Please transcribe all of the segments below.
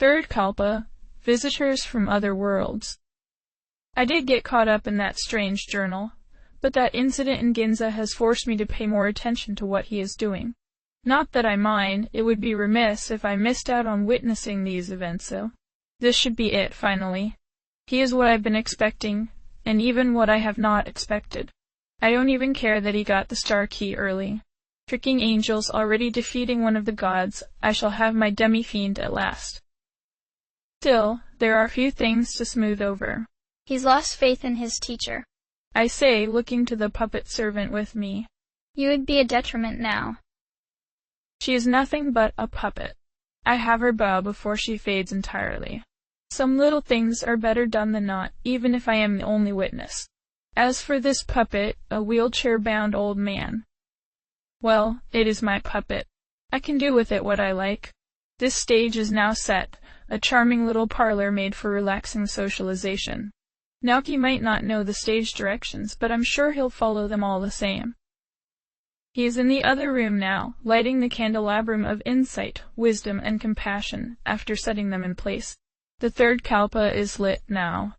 Third Kalpa, visitors from other worlds. I did get caught up in that strange journal, but that incident in Ginza has forced me to pay more attention to what he is doing. Not that I mind, it would be remiss if I missed out on witnessing these events, so this should be it, finally. He is what I've been expecting, and even what I have not expected. I don't even care that he got the star key early. Tricking angels, already defeating one of the gods, I shall have my demi-fiend at last. Still, there are few things to smooth over. He's lost faith in his teacher, I say, looking to the puppet servant with me. You would be a detriment now. She is nothing but a puppet. I have her bow before she fades entirely. Some little things are better done than not, even if I am the only witness. As for this puppet, a wheelchair-bound old man, well, it is my puppet. I can do with it what I like. This stage is now set, a charming little parlor made for relaxing socialization. Naoki might not know the stage directions, but I'm sure he'll follow them all the same. He is in the other room now, lighting the candelabrum of insight, wisdom, and compassion, after setting them in place. The third kalpa is lit now.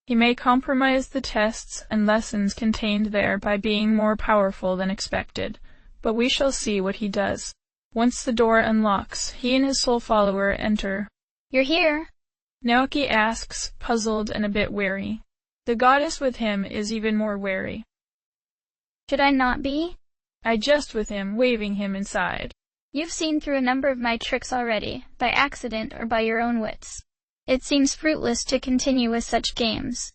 He may compromise the tests and lessons contained there by being more powerful than expected, but we shall see what he does. Once the door unlocks, he and his soul follower enter. You're here? Naoki asks, puzzled and a bit wary. The goddess with him is even more wary. Should I not be? I jest with him, waving him inside. You've seen through a number of my tricks already, by accident or by your own wits. It seems fruitless to continue with such games.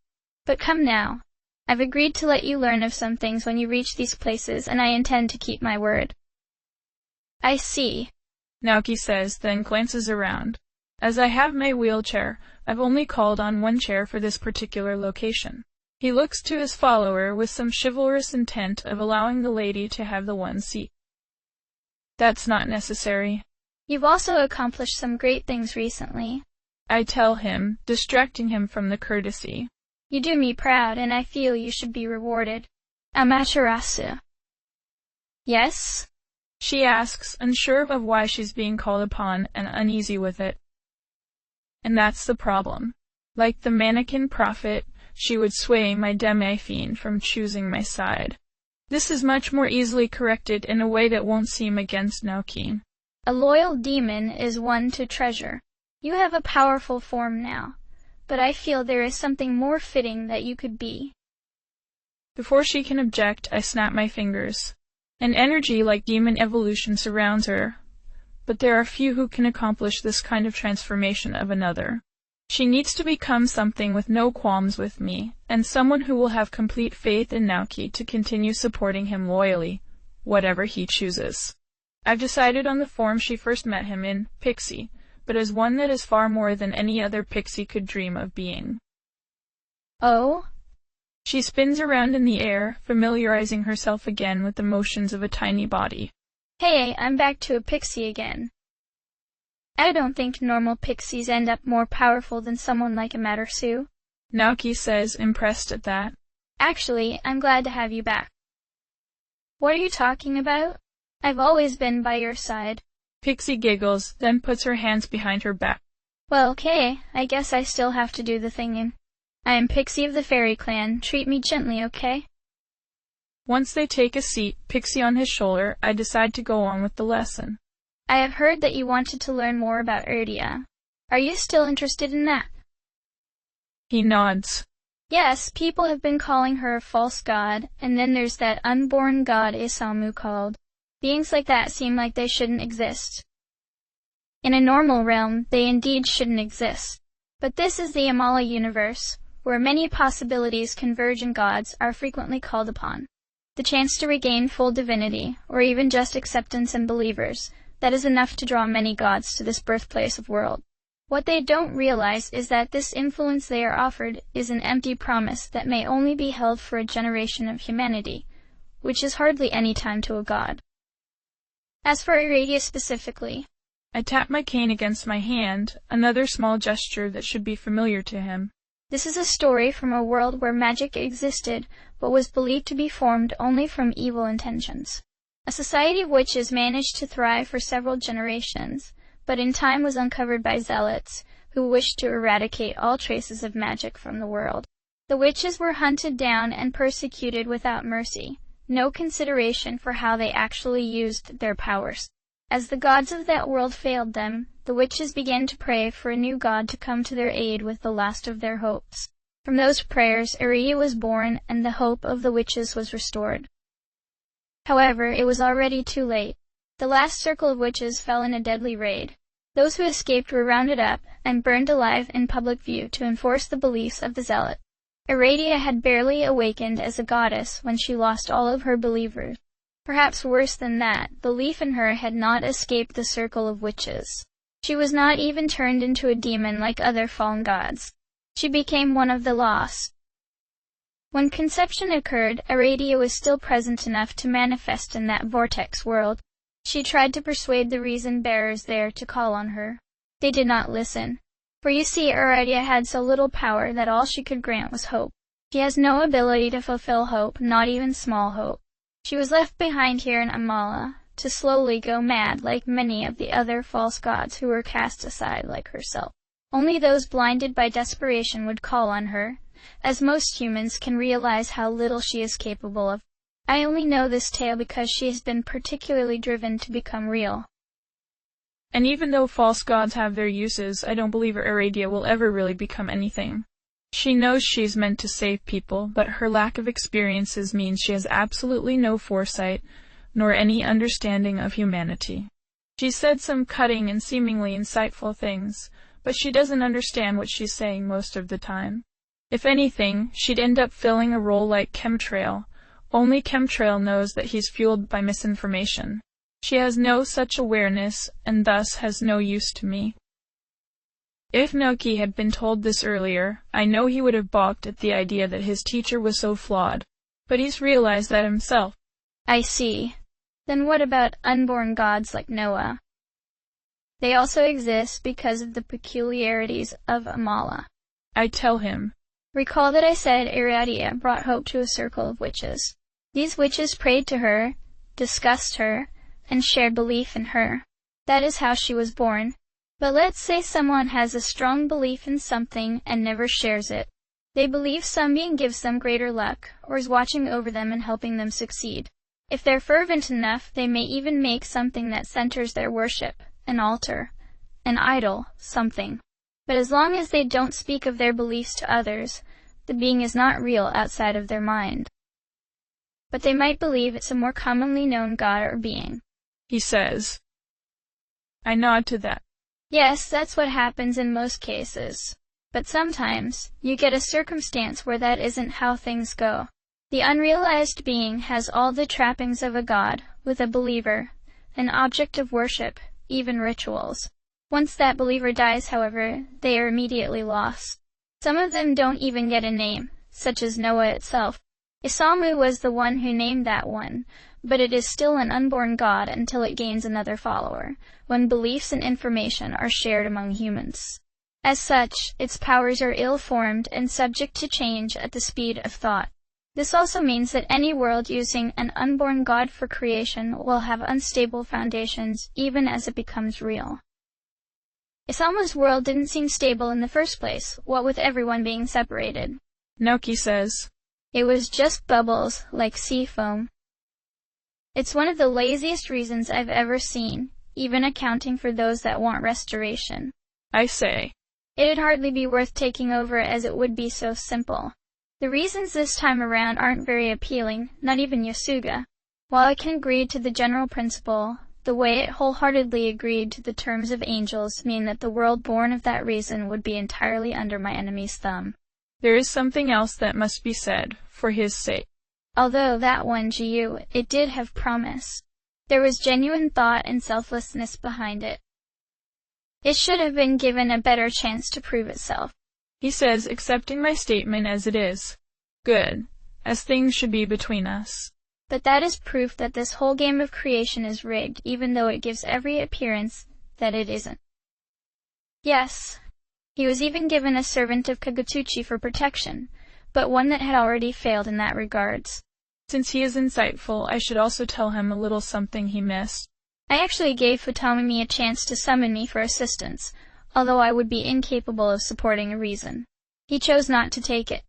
But come now. I've agreed to let you learn of some things when you reach these places, and I intend to keep my word. I see, Naoki says, then glances around. As I have my wheelchair, I've only called on one chair for this particular location. He looks to his follower with some chivalrous intent of allowing the lady to have the one seat. That's not necessary. You've also accomplished some great things recently, I tell him, distracting him from the courtesy. You do me proud, and I feel you should be rewarded. Amaterasu. Yes? She asks, unsure of why she's being called upon and uneasy with it. And that's the problem. Like the mannequin prophet, she would sway my demi-fiend from choosing my side. This is much more easily corrected in a way that won't seem against Naoki. A loyal demon is one to treasure. You have a powerful form now, but I feel there is something more fitting that you could be. Before she can object, I snap my fingers. An energy like demon evolution surrounds her, but there are few who can accomplish this kind of transformation of another. She needs to become something with no qualms with me, and someone who will have complete faith in Naoki to continue supporting him loyally, whatever he chooses. I've decided on the form she first met him in, Pixie, but as one that is far more than any other pixie could dream of being. Oh? She spins around in the air, familiarizing herself again with the motions of a tiny body. Hey, I'm back to a pixie again. I don't think normal pixies end up more powerful than someone like Amaterasu, Naoki says, impressed at that. Actually, I'm glad to have you back. What are you talking about? I've always been by your side. Pixie giggles, then puts her hands behind her back. Well, okay, I guess I still have to do the thinking. I am Pixie of the Fairy Clan. Treat me gently, okay? Once they take a seat, Pixie on his shoulder, I decide to go on with the lesson. I have heard that you wanted to learn more about Erdia. Are you still interested in that? He nods. Yes, people have been calling her a false god, and then there's that unborn god Isamu called. Beings like that seem like they shouldn't exist. In a normal realm, they indeed shouldn't exist. But this is the Amala universe, where many possibilities converge and gods are frequently called upon. The chance to regain full divinity, or even just acceptance and believers, that is enough to draw many gods to this birthplace of world. What they don't realize is that this influence they are offered is an empty promise that may only be held for a generation of humanity, which is hardly any time to a god. As for Eradia specifically, I tap my cane against my hand, another small gesture that should be familiar to him. This is a story from a world where magic existed, but was believed to be formed only from evil intentions. A society of witches managed to thrive for several generations, but in time was uncovered by zealots, who wished to eradicate all traces of magic from the world. The witches were hunted down and persecuted without mercy, no consideration for how they actually used their powers. As the gods of that world failed them, the witches began to pray for a new god to come to their aid with the last of their hopes. From those prayers, Aridia was born, and the hope of the witches was restored. However, it was already too late. The last circle of witches fell in a deadly raid. Those who escaped were rounded up and burned alive in public view to enforce the beliefs of the zealot. Aridia had barely awakened as a goddess when she lost all of her believers. Perhaps worse than that, belief in her had not escaped the circle of witches. She was not even turned into a demon like other fallen gods. She became one of the lost. When conception occurred, Aridia was still present enough to manifest in that vortex world. She tried to persuade the reason bearers there to call on her. They did not listen. For you see, Aridia had so little power that all she could grant was hope. She has no ability to fulfill hope, not even small hope. She was left behind here in Amala, to slowly go mad like many of the other false gods who were cast aside like herself. Only those blinded by desperation would call on her, as most humans can realize how little she is capable of. I only know this tale because she has been particularly driven to become real. And even though false gods have their uses, I don't believe Aridia will ever really become anything. She knows she's meant to save people, but her lack of experiences means she has absolutely no foresight, nor any understanding of humanity. She said some cutting and seemingly insightful things, but she doesn't understand what she's saying most of the time. If anything, she'd end up filling a role like Chemtrail. Only Chemtrail knows that he's fueled by misinformation. She has no such awareness, and thus has no use to me. If Noki had been told this earlier, I know he would have balked at the idea that his teacher was so flawed. But he's realized that himself. I see. Then what about unborn gods like Noah? They also exist because of the peculiarities of Amala. I tell him. Recall that I said Aridia brought hope to a circle of witches. These witches prayed to her, discussed her, and shared belief in her. That is how she was born. But let's say someone has a strong belief in something and never shares it. They believe some being gives them greater luck, or is watching over them and helping them succeed. If they're fervent enough, they may even make something that centers their worship, an altar, an idol, something. But as long as they don't speak of their beliefs to others, the being is not real outside of their mind. But they might believe it's a more commonly known god or being. He says. I nod to that. Yes, that's what happens in most cases. But sometimes, you get a circumstance where that isn't how things go. The unrealized being has all the trappings of a god, with a believer, an object of worship, even rituals. Once that believer dies, however, they are immediately lost. Some of them don't even get a name, such as Noah itself. Isamu was the one who named that one, but it is still an unborn god until it gains another follower, when beliefs and information are shared among humans. As such, its powers are ill-formed and subject to change at the speed of thought. This also means that any world using an unborn god for creation will have unstable foundations even as it becomes real. Isamu's world didn't seem stable in the first place, what with everyone being separated. Noki says. It was just bubbles, like sea foam. It's one of the laziest reasons I've ever seen, even accounting for those that want restoration. I say. It'd hardly be worth taking over as it would be so simple. The reasons this time around aren't very appealing, not even Yasuga. While I can agree to the general principle, the way it wholeheartedly agreed to the terms of angels mean that the world born of that reason would be entirely under my enemy's thumb. There is something else that must be said, for his sake. Although that one, Jiu, it did have promise. There was genuine thought and selflessness behind it. It should have been given a better chance to prove itself. He says, accepting my statement as it is. Good, as things should be between us. But that is proof that this whole game of creation is rigged, even though it gives every appearance that it isn't. Yes, he was even given a servant of Kagutsuchi for protection, but one that had already failed in that regards. Since he is insightful, I should also tell him a little something he missed. I actually gave Futomi a chance to summon me for assistance, although I would be incapable of supporting a reason. He chose not to take it.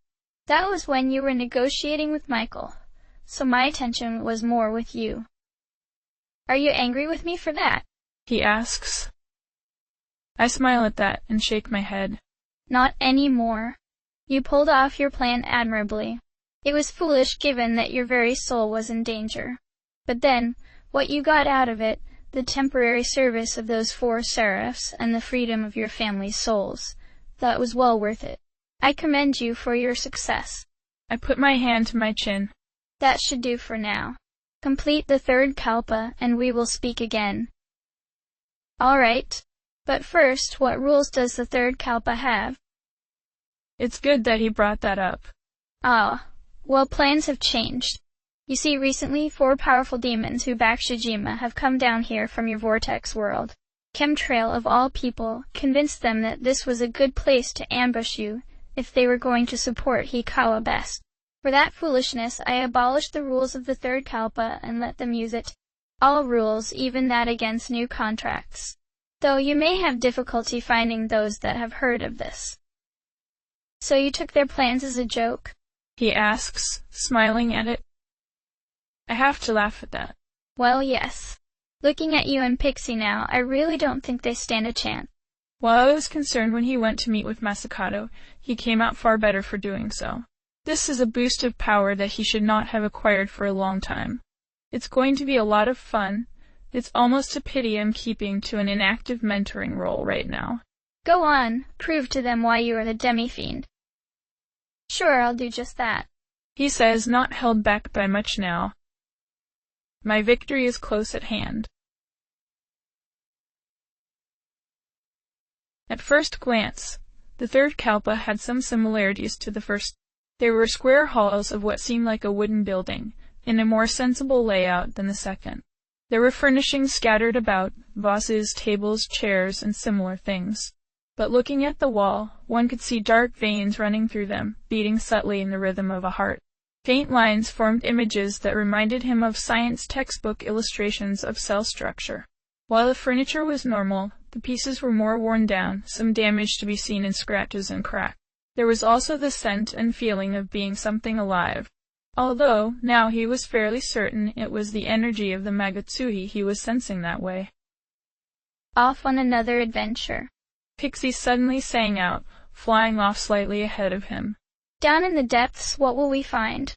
That was when you were negotiating with Michael, so my attention was more with you. Are you angry with me for that? He asks. I smile at that and shake my head. Not any more. You pulled off your plan admirably. It was foolish given that your very soul was in danger. But then, what you got out of it, the temporary service of those 4 seraphs and the freedom of your family's souls, that was well worth it. I commend you for your success. I put my hand to my chin. That should do for now. Complete the 3rd kalpa and we will speak again. All right. But first, what rules does the 3rd kalpa have? It's good that he brought that up. Ah, well, plans have changed. You see, recently 4 powerful demons who back Shijima have come down here from your vortex world. Chemtrail of all people convinced them that this was a good place to ambush you if they were going to support Hikawa best. For that foolishness, I abolished the rules of the 3rd kalpa and let them use it. All rules, even that against new contracts. Though you may have difficulty finding those that have heard of this. So you took their plans as a joke? He asks, smiling at it. I have to laugh at that. Well, yes. Looking at you and Pixie now, I really don't think they stand a chance. While I was concerned when he went to meet with Masakato, he came out far better for doing so. This is a boost of power that he should not have acquired for a long time. It's going to be a lot of fun. It's almost a pity I'm keeping to an inactive mentoring role right now. Go on, prove to them why you are the demi-fiend. Sure, I'll do just that. He says, not held back by much now. My victory is close at hand. At first glance, the 3rd kalpa had some similarities to the first. There were square halls of what seemed like a wooden building, in a more sensible layout than the second. There were furnishings scattered about, vases, tables, chairs, and similar things. But looking at the wall, one could see dark veins running through them, beating subtly in the rhythm of a heart. Faint lines formed images that reminded him of science textbook illustrations of cell structure. While the furniture was normal, the pieces were more worn down, some damage to be seen in scratches and cracks. There was also the scent and feeling of being something alive. Although, now he was fairly certain it was the energy of the Magatsuhi he was sensing that way. Off on another adventure. Pixie suddenly sang out, flying off slightly ahead of him. Down in the depths, what will we find?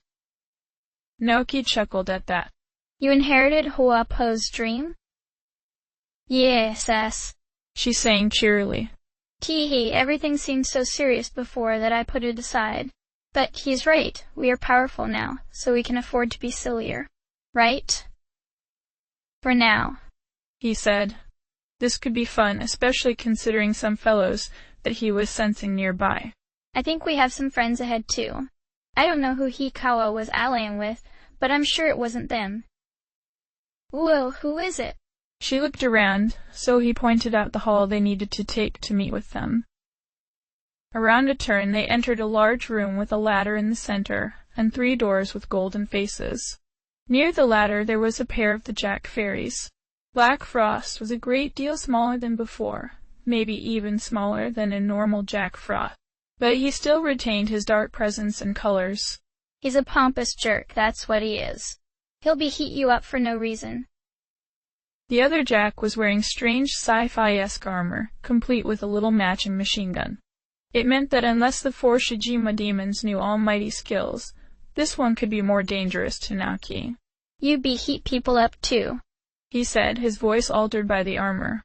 Naoki chuckled at that. You inherited Huapo's dream? Yes, she sang cheerily. Tee-hee, everything seemed so serious before that I put it aside. But he's right, we are powerful now, so we can afford to be sillier. Right? For now, he said. This could be fun, especially considering some fellows that he was sensing nearby. I think we have some friends ahead too. I don't know who Hikawa was allying with, but I'm sure it wasn't them. Well, who is it? She looked around, so he pointed out the hall they needed to take to meet with them. Around a turn they entered a large room with a ladder in the center, and 3 doors with golden faces. Near the ladder there was a pair of the Jack Fairies. Black Frost was a great deal smaller than before, maybe even smaller than a normal Jack Frost. But he still retained his dark presence and colors. He's a pompous jerk, that's what he is. He'll heat you up for no reason. The other Jack was wearing strange sci-fi-esque armor, complete with a little matching machine gun. It meant that unless the 4 Shijima demons knew almighty skills, this one could be more dangerous to Naoki. You heat people up too, he said, his voice altered by the armor.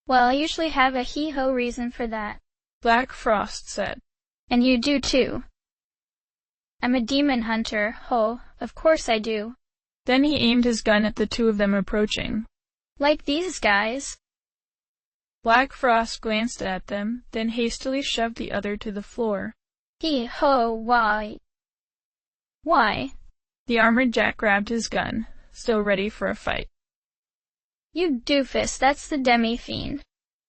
Well, I usually have a hee-ho reason for that, Black Frost said. And you do too. I'm a demon hunter, ho, of course I do. Then he aimed his gun at the 2 of them approaching. Like these guys. Black Frost glanced at them, then hastily shoved the other to the floor. Hee-ho, why? Why? The armored Jack grabbed his gun, still ready for a fight. You doofus, that's the demi-fiend.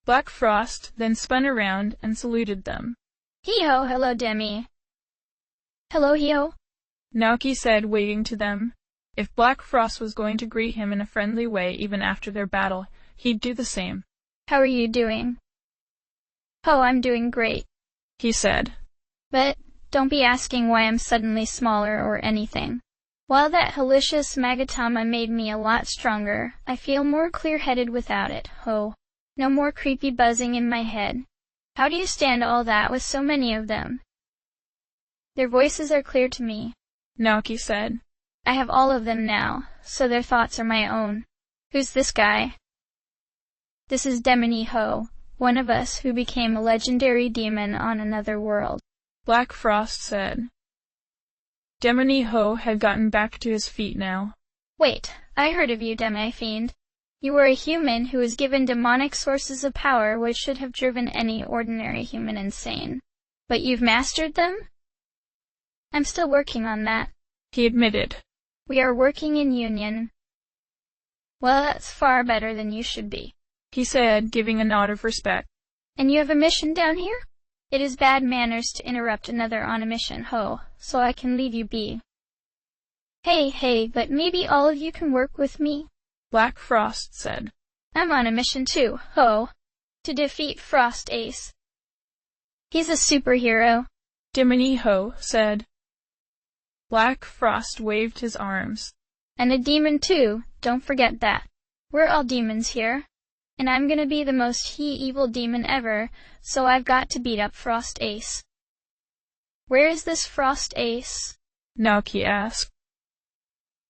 Black Frost then spun around and saluted them. Hee-ho, hello Demi. Hello, Hee-ho. Naoki said, waving to them. If Black Frost was going to greet him in a friendly way even after their battle, he'd do the same. How are you doing? Oh, I'm doing great, he said. but don't be asking why I'm suddenly smaller or anything. While that halicious Magatama made me a lot stronger, I feel more clear-headed without it, ho. No more creepy buzzing in my head. How do you stand all that with so many of them? Their voices are clear to me, Naoki said. I have all of them now, so their thoughts are my own. Who's this guy? This is Demone Ho, one of us who became a legendary demon on another world, Black Frost said. Demone Ho had gotten back to his feet now. Wait, I heard of you, Demi-Fiend. You were a human who was given demonic sources of power which should have driven any ordinary human insane. But you've mastered them? I'm still working on that, he admitted. We are working in union. Well, that's far better than you should be, he said, giving a nod of respect. And you have a mission down here? It is bad manners to interrupt another on a mission, ho, so I can leave you be. Hey, but maybe all of you can work with me? Black Frost said. I'm on a mission too, ho, to defeat Frost Ace. He's a superhero, Demone Ho said. Black Frost waved his arms. And a demon too, don't forget that. We're all demons here. And I'm gonna be the most evil demon ever, so I've got to beat up Frost Ace. Where is this Frost Ace? Naoki asked.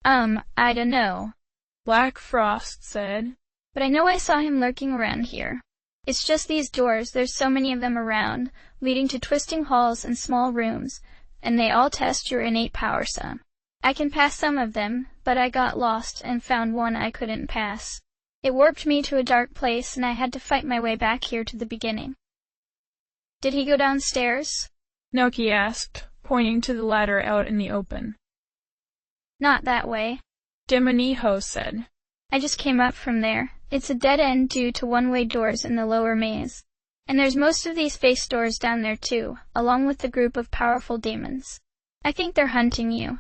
I dunno, Black Frost said. But I know I saw him lurking around here. It's just these doors, there's so many of them around, leading to twisting halls and small rooms, and they all test your innate power some. I can pass some of them, but I got lost and found one I couldn't pass. It warped me to a dark place, and I had to fight my way back here to the beginning. Did he go downstairs? Naoki asked, pointing to the ladder out in the open. Not that way, Demone Ho said. I just came up from there. It's a dead end due to one-way doors in the lower maze. And there's most of these face doors down there too, along with the group of powerful demons. I think they're hunting you.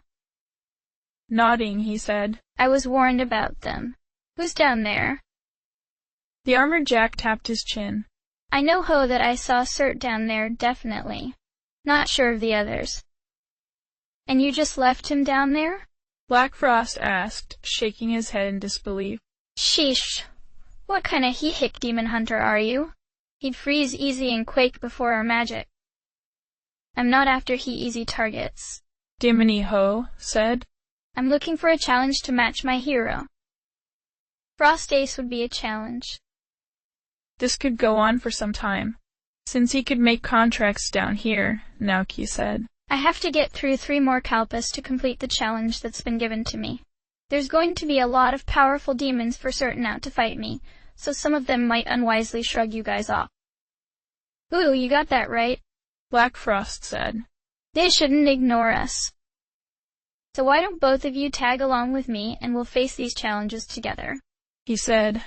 Nodding, he said. I was warned about them. Who's down there? The armored Jack tapped his chin. I know, ho, that I saw Cert down there, definitely. Not sure of the others. And you just left him down there? Black Frost asked, shaking his head in disbelief. Sheesh. What kind of hick demon hunter are you? He'd freeze easy and quake before our magic. I'm not after easy targets, Demone Ho said. I'm looking for a challenge to match my hero. Frost Ace would be a challenge. This could go on for some time, since he could make contracts down here, Naoki said. I have to get through 3 more Kalpas to complete the challenge that's been given to me. There's going to be a lot of powerful demons for certain out to fight me, so some of them might unwisely shrug you guys off. Ooh, you got that right, Black Frost said. They shouldn't ignore us. So why don't both of you tag along with me and we'll face these challenges together, he said.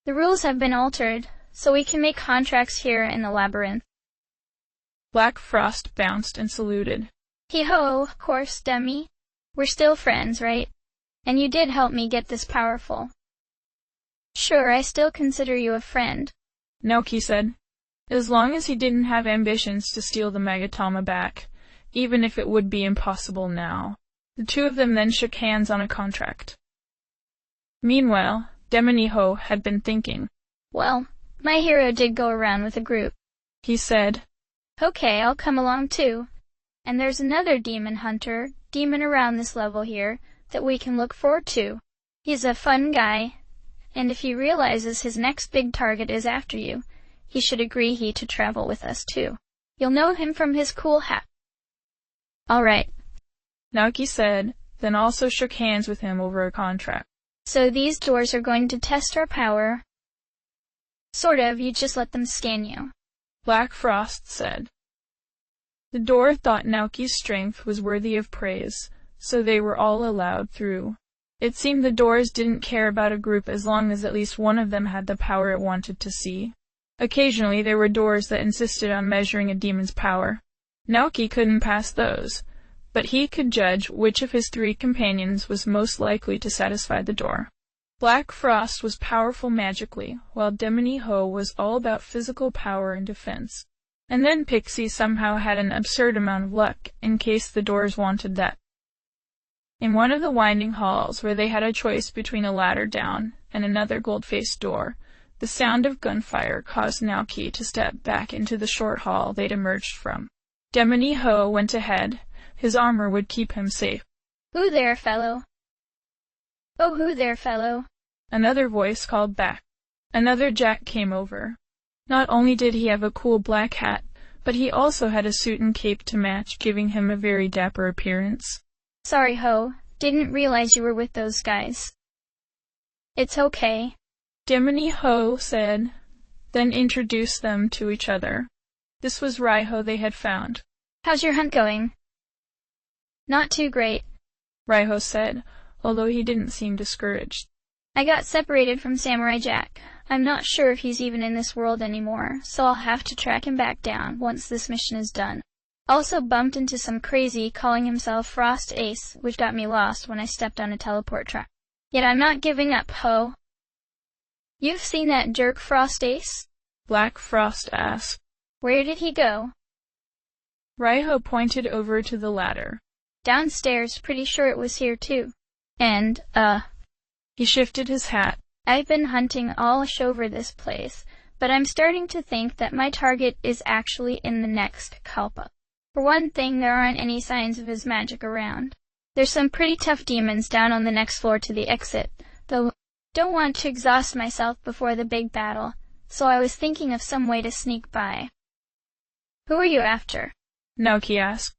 The rules have been altered, so we can make contracts here in the labyrinth. Black Frost bounced and saluted. Hee-ho, of course, Demi. We're still friends, right? And you did help me get this powerful. Sure, I still consider you a friend, Naoki said. As long as he didn't have ambitions to steal the Magatama back, even if it would be impossible now. The two of them then shook hands on a contract. Meanwhile, Demone Ho had been thinking. Well, my hero did go around with a group, he said. Okay, I'll come along too. And there's another demon hunter, demon around this level here, that we can look forward to. He's a fun guy, and if he realizes his next big target is after you, he should agree to travel with us too. You'll know him from his cool hat. All right, Naoki said, then also shook hands with him over a contract. So these doors are going to test our power. Sort of, you just let them scan you, Black Frost said. The door thought Naoki's strength was worthy of praise, so they were all allowed through. It seemed the doors didn't care about a group as long as at least one of them had the power it wanted to see. Occasionally there were doors that insisted on measuring a demon's power. Naoki couldn't pass those, but he could judge which of his 3 companions was most likely to satisfy the door. Black Frost was powerful magically, while Demone Ho was all about physical power and defense. And then Pixie somehow had an absurd amount of luck, in case the doors wanted that. In one of the winding halls, where they had a choice between a ladder down and another gold-faced door, the sound of gunfire caused Naoki to step back into the short hall they'd emerged from. Demoni-Ho went ahead. His armor would keep him safe. "Who there, fellow? Oh, who there, fellow?" Another voice called back. Another Jack came over. Not only did he have a cool black hat, but he also had a suit and cape to match, giving him a very dapper appearance. "Sorry, Ho. Didn't realize you were with those guys." "It's okay," Demoni-Ho said, then introduced them to each other. This was Raiho they had found. "How's your hunt going?" "Not too great," Raiho said, although he didn't seem discouraged. "I got separated from Samurai Jack. I'm not sure if he's even in this world anymore, so I'll have to track him back down once this mission is done. Also bumped into some crazy calling himself Frost Ace, which got me lost when I stepped on a teleport track. Yet I'm not giving up, Ho." "You've seen that jerk Frost Ace?" Black Frost asked. "Where did he go?" Raiho pointed over to the ladder. "Downstairs, pretty sure it was here too. And, He shifted his hat. I've been hunting all over this place, but I'm starting to think that my target is actually in the next Kalpa. For one thing, there aren't any signs of his magic around. There's some pretty tough demons down on the next floor to the exit, though don't want to exhaust myself before the big battle, so I was thinking of some way to sneak by." "Who are you after?" Naoki asked.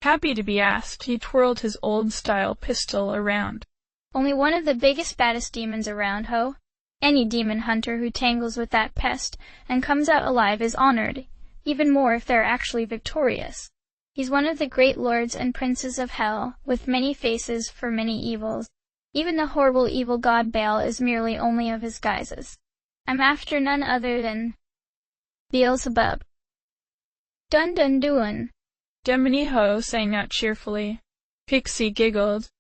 Happy to be asked, he twirled his old-style pistol around. "Only one of the biggest, baddest demons around, Ho. Any demon hunter who tangles with that pest and comes out alive is honored, even more if they're actually victorious. He's one of the great lords and princes of hell, with many faces for many evils. Even the horrible evil god Baal is merely only of his guises. I'm after none other than Beelzebub." "Dun dun dun," Demoni-Ho sang out cheerfully. Pixie giggled.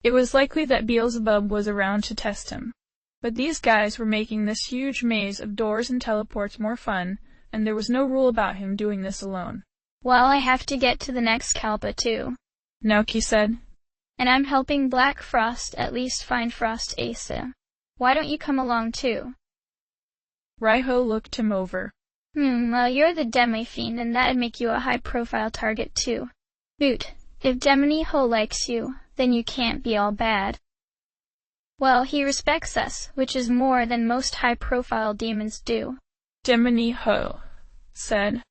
It was likely that Beelzebub was around to test him. But these guys were making this huge maze of doors and teleports more fun, and there was no rule about him doing this alone. "Well, I have to get to the next Kalpa too," Naoki said. "And I'm helping Black Frost at least find Frost Ace. Why don't you come along too?" Raiho looked him over. Well, you're the Demi-Fiend, and that'd make you a high-profile target too. Boot, if Demoni-Ho likes you, then you can't be all bad. Well, he respects us, which is more than most high-profile demons do," Demoni-Ho said.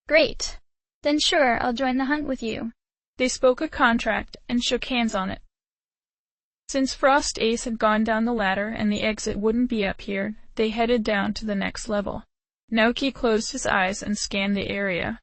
"Great. Then sure, I'll join the hunt with you." They spoke a contract and shook hands on it. Since Frost Ace had gone down the ladder and the exit wouldn't be up here, they headed down to the next level. Naoki closed his eyes and scanned the area.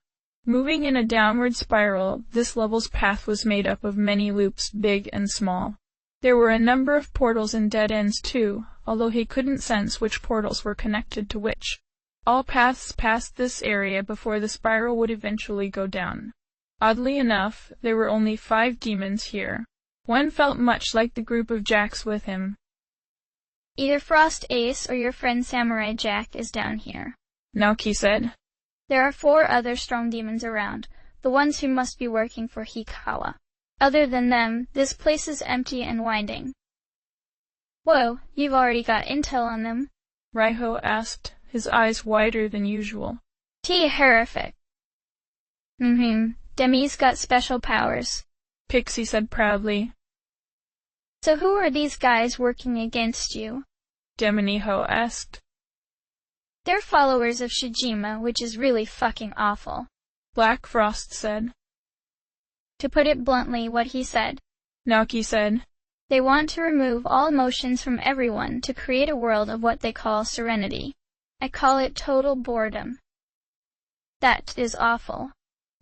Moving in a downward spiral, this level's path was made up of many loops, big and small. There were a number of portals and dead ends too, although he couldn't sense which portals were connected to which. All paths passed this area before the spiral would eventually go down. Oddly enough, there were only 5 demons here. One felt much like the group of Jacks with him. "Either Frost Ace or your friend Samurai Jack is down here," Naoki said. "There are 4 other strong demons around, the ones who must be working for Hikawa. Other than them, this place is empty and winding." "Whoa, you've already got intel on them?" Raiho asked, his eyes wider than usual. Horrific. Demi's got special powers," Pixie said proudly. "So who are these guys working against you?" Demoni-Ho asked. "They're followers of Shijima, which is really fucking awful." Black Frost said. "To put it bluntly, what he said," Naoki said. "They want to remove all emotions from everyone to create a world of what they call serenity. I call it total boredom." "That is awful,"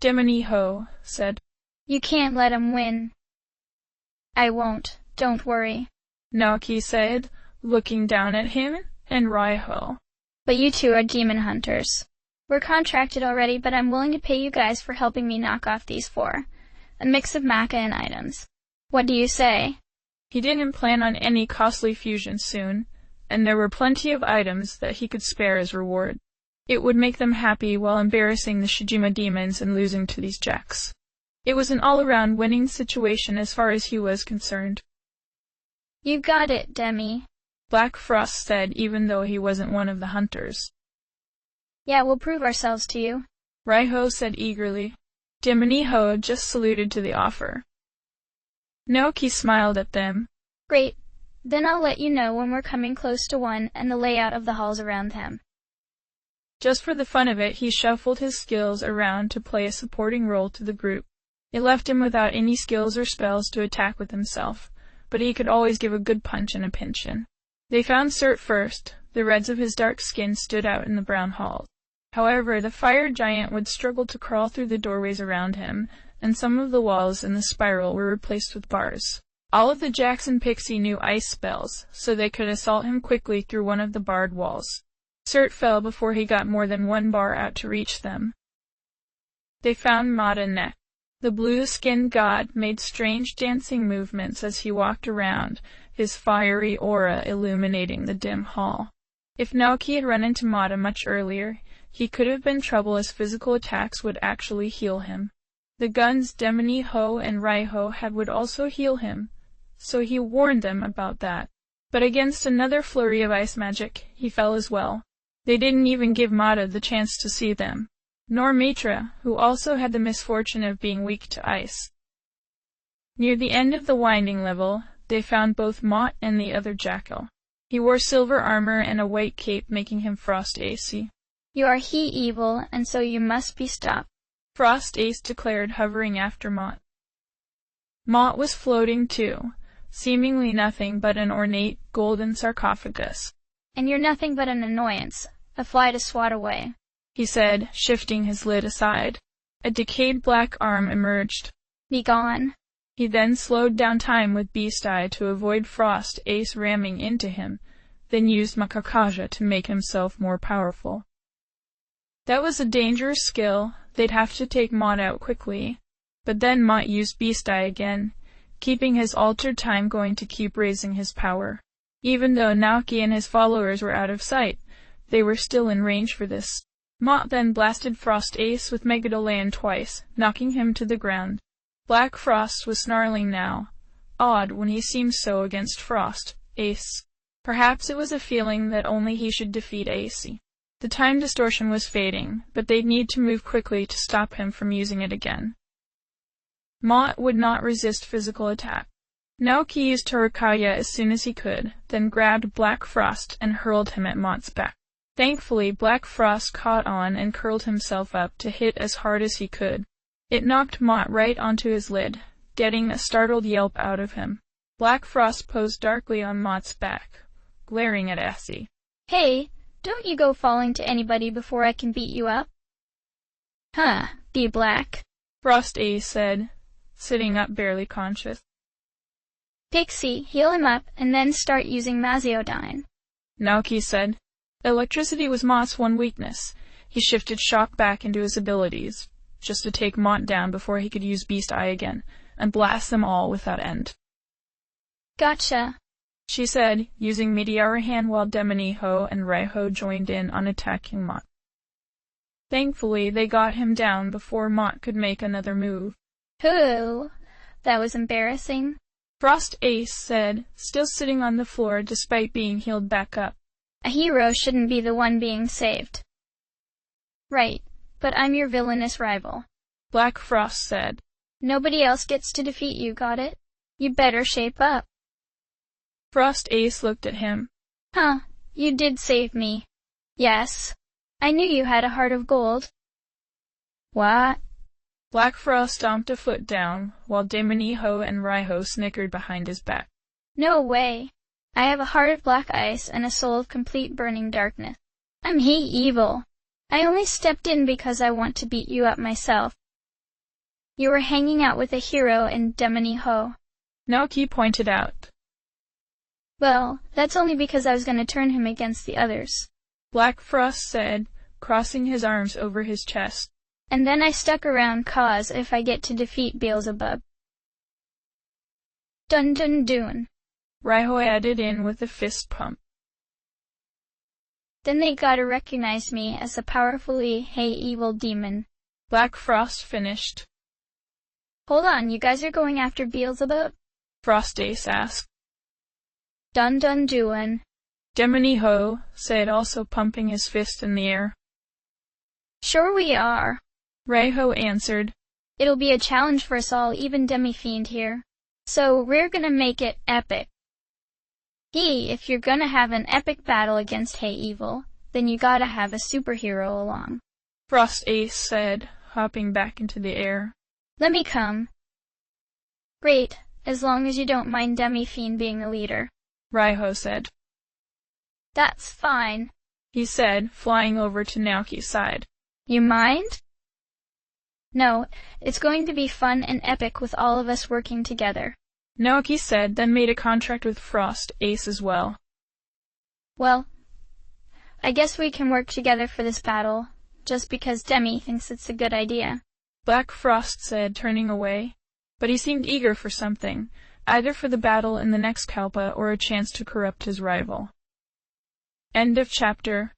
Demoni-Ho said. "You can't let 'em win." "I won't, don't worry," Naoki said, looking down at him and Raiho. "But you two are demon hunters. We're contracted already, but I'm willing to pay you guys for helping me knock off these 4. A mix of maca and items. What do you say?" He didn't plan on any costly fusion soon, and there were plenty of items that he could spare as reward. It would make them happy while embarrassing the Shijima demons and losing to these jacks. It was an all-around winning situation as far as he was concerned. You got it, Demi. Black Frost said, even though he wasn't one of the hunters. Yeah, we'll prove ourselves to you. Raiho said eagerly. Demoniho just saluted to the offer. Naoki smiled at them. Great. Then I'll let you know when we're coming close to one and the layout of the halls around him. Just for the fun of it, he shuffled his skills around to play a supporting role to the group. It left him without any skills or spells to attack with himself, but he could always give a good punch in a pinch. They found Cert first. The reds of his dark skin stood out in the brown halls. However, the fire giant would struggle to crawl through the doorways around him, and some of the walls in the spiral were replaced with bars. All of the Jacks and Pixie knew ice spells, so they could assault him quickly through one of the barred walls. Cert fell before he got more than one bar out to reach them. They found Mata next. The blue-skinned god made strange dancing movements as he walked around, his fiery aura illuminating the dim hall. If Naoki had run into Mata much earlier, he could have been trouble as physical attacks would actually heal him. The guns Demoniho and Raiho would also heal him, so he warned them about that. But against another flurry of ice magic, he fell as well. They didn't even give Mata the chance to see them, nor Mitra, who also had the misfortune of being weak to ice. Near the end of the winding level, they found both Mott and the other jackal. He wore silver armor and a white cape, making him Frost Ace. You are he-evil, and so you must be stopped, Frost Ace declared, hovering after Mott. Mott was floating too, seemingly nothing but an ornate golden sarcophagus. And you're nothing but an annoyance, a fly to swat away, he said, shifting his lid aside. A decayed black arm emerged. Be gone. He then slowed down time with Beast Eye to avoid Frost Ace ramming into him, then used Makakaja to make himself more powerful. That was a dangerous skill. They'd have to take Mott out quickly. But then Mott used Beast Eye again, keeping his altered time going to keep raising his power. Even though Naoki and his followers were out of sight, they were still in range for this. Mott then blasted Frost Ace with Megadolayan twice, knocking him to the ground. Black Frost was snarling now. Odd when he seemed so against Frost Ace. Perhaps it was a feeling that only he should defeat Ace. The time distortion was fading, but they'd need to move quickly to stop him from using it again. Mott would not resist physical attack. Naoki used Torikaya as soon as he could, then grabbed Black Frost and hurled him at Mott's back. Thankfully, Black Frost caught on and curled himself up to hit as hard as he could. It knocked Mott right onto his lid, getting a startled yelp out of him. Black Frost posed darkly on Mott's back, glaring at Essie. Hey, don't you go falling to anybody before I can beat you up. Huh, be black, Frost Ace said, sitting up barely conscious. Pixie, heal him up and then start using Maziodyne, Naoki said. Electricity was Mott's one weakness. He shifted shock back into his abilities, just to take Mott down before he could use Beast Eye again, and blast them all without end. Gotcha, she said, using Meteora Hand while Demoniho and Raiho joined in on attacking Mott. Thankfully, they got him down before Mott could make another move. Hoo, that was embarrassing, Frost Ace said, still sitting on the floor despite being healed back up. A hero shouldn't be the one being saved. Right, but I'm your villainous rival, Black Frost said. Nobody else gets to defeat you, got it? You better shape up. Frost Ace looked at him. Huh, you did save me. Yes. I knew you had a heart of gold. What? Black Frost stomped a foot down, while Demoniho and Raiho snickered behind his back. No way. I have a heart of black ice and a soul of complete burning darkness. I'm he-evil. I only stepped in because I want to beat you up myself. You were hanging out with a hero in Demoniho, Naoki pointed out. Well, that's only because I was going to turn him against the others, Black Frost said, crossing his arms over his chest. And then I stuck around 'cause if I get to defeat Beelzebub. Dun dun dun, Raiho added in with a fist pump. Then they gotta recognize me as a powerfully evil demon. Black Frost finished. Hold on, you guys are going after Beelzebub? Frost Ace asked. Dun doin'. Demony Ho said, also pumping his fist in the air. Sure we are. Raiho answered. It'll be a challenge for us all, even Demi-Fiend here. So we're gonna make it epic. If you're gonna have an epic battle against Hey Evil, then you gotta have a superhero along. Frost Ace said, hopping back into the air. Let me come. Great, as long as you don't mind Demi-Fiend being the leader. Raiho said. That's fine, he said, flying over to Naoki's side. You mind? No, it's going to be fun and epic with all of us working together. Naoki said, then made a contract with Frost Ace as well. Well, I guess we can work together for this battle, just because Demi thinks it's a good idea. Black Frost said, turning away, but he seemed eager for something, either for the battle in the next Kalpa or a chance to corrupt his rival. End of chapter.